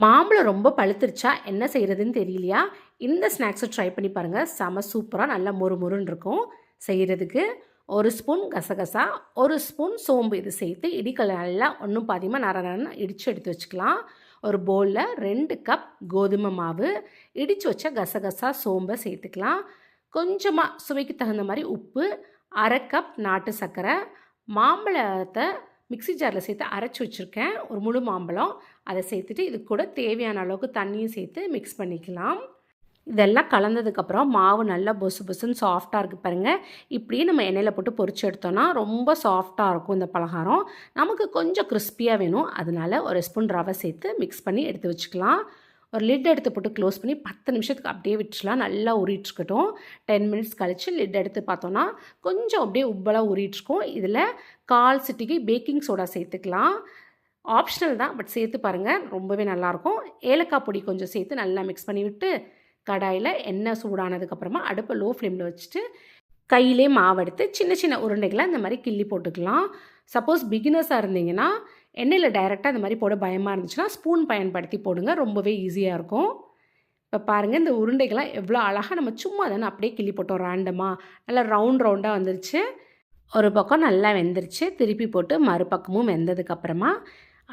மாம்பழம் ரொம்ப பழுத்துருச்சா என்ன செய்கிறதுன்னு தெரியலையா? இந்த ஸ்நாக்ஸை ட்ரை பண்ணி பாருங்கள். செம சூப்பராக நல்லா மொறுமொறுன்னு இருக்கும். செய்கிறதுக்கு 1 ஸ்பூன் கசகசா, 1 ஸ்பூன் சோம்பு இது சேர்த்து இடிக்கல்ல நல்லா ஒன்றும் பாதியமாக நரன்னு இடித்து எடுத்து வச்சுக்கலாம். ஒரு பவுலில் 2 கப் கோதுமை மாவு, இடித்து வச்ச கசகசா சோம்பை சேர்த்துக்கலாம். கொஞ்சமாக சுவைக்கு தகுந்த மாதிரி உப்பு, 1/2 கப் நாட்டு சர்க்கரை, மாம்பழத்தை மிக்ஸி ஜாரில் சேர்த்து அரைச்சி வச்சுருக்கேன். ஒரு முழு மாம்பழம் அதை சேர்த்துட்டு இது கூட தேவையான அளவுக்கு தண்ணியும் சேர்த்து மிக்ஸ் பண்ணிக்கலாம். இதெல்லாம் கலந்ததுக்கப்புறம் மாவு நல்லா பொசு பொசுன்னு சாஃப்டாக இருக்குது பாருங்கள். இப்படியே நம்ம எண்ணெயில் போட்டு பொரிச்சு எடுத்தோன்னா ரொம்ப சாஃப்டாக இருக்கும் இந்த பலகாரம். நமக்கு கொஞ்சம் கிறிஸ்பியாக வேணும், அதனால 1 ஸ்பூன் ரவை சேர்த்து மிக்ஸ் பண்ணி எடுத்து வச்சுக்கலாம். ஒரு லிட் எடுத்து போட்டு க்ளோஸ் பண்ணி 10 நிமிஷத்துக்கு அப்படியே விட்டுலாம். நல்லா உரிட்டுருக்கட்டும். 10 மினிட்ஸ் கழித்து லிட் எடுத்து பார்த்தோன்னா கொஞ்சம் அப்படியே உப்பலாக உரிட்டுருக்கும். இதில் 1/4 சிட்டிகை பேக்கிங் சோடா சேர்த்துக்கலாம். ஆப்ஷனல் தான், பட் சேர்த்து பாருங்கள், ரொம்பவே நல்லாயிருக்கும். ஏலக்காய் பொடி கொஞ்சம் சேர்த்து நல்லா மிக்ஸ் பண்ணி விட்டு கடாயில் எண்ணெய் சூடானதுக்கப்புறமா அடுப்பை லோ ஃப்ளேமில் வச்சுட்டு கையிலே மாவெடுத்து சின்ன சின்ன உருண்டைகளை இந்த மாதிரி கிள்ளி போட்டுக்கலாம். சப்போஸ் பிகினர்ஸாக இருந்தீங்கன்னா எண்ணெயில் டைரெக்டாக இந்த மாதிரி போட பயமாக இருந்துச்சுன்னா ஸ்பூன் பயன்படுத்தி போடுங்க, ரொம்பவே ஈஸியாக இருக்கும். இப்போ பாருங்கள், இந்த உருண்டைகள்லாம் எவ்வளோ அழகாக நம்ம சும்மா தானே அப்படியே கிள்ளி போட்டோம் ரேண்டமாக. நல்லா ரவுண்டாக வந்துருச்சு. ஒரு பக்கம் நல்லா வெந்துருச்சு. திருப்பி போட்டு மறுபக்கமும் வெந்ததுக்கப்புறமா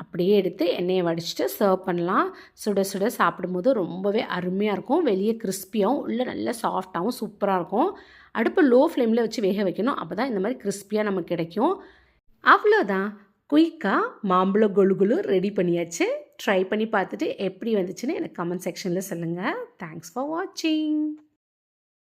அப்படியே எடுத்து எண்ணெயை வடிச்சிட்டு சர்வ் பண்ணலாம். சுட சுட சாப்பிடும்போது ரொம்பவே அருமையாக இருக்கும். வெளியே கிறிஸ்பியாகவும் உள்ளே நல்லா சாஃப்டாகவும் சூப்பராக இருக்கும். அடுப்பு லோ ஃப்ளேமில் வச்சு வேக வைக்கணும், அப்போ தான் இந்த மாதிரி கிறிஸ்பியாக நமக்கு கிடைக்கும். அவ்வளோதான், குயிக்காக மாம்பழம் கொழு ரெடி பண்ணியாச்சு. ட்ரை பண்ணி பார்த்துட்டு எப்படி வந்துச்சுன்னு எனக்கு கமெண்ட் செக்ஷனில் சொல்லுங்கள். தேங்க்ஸ் ஃபார் வாட்சிங்.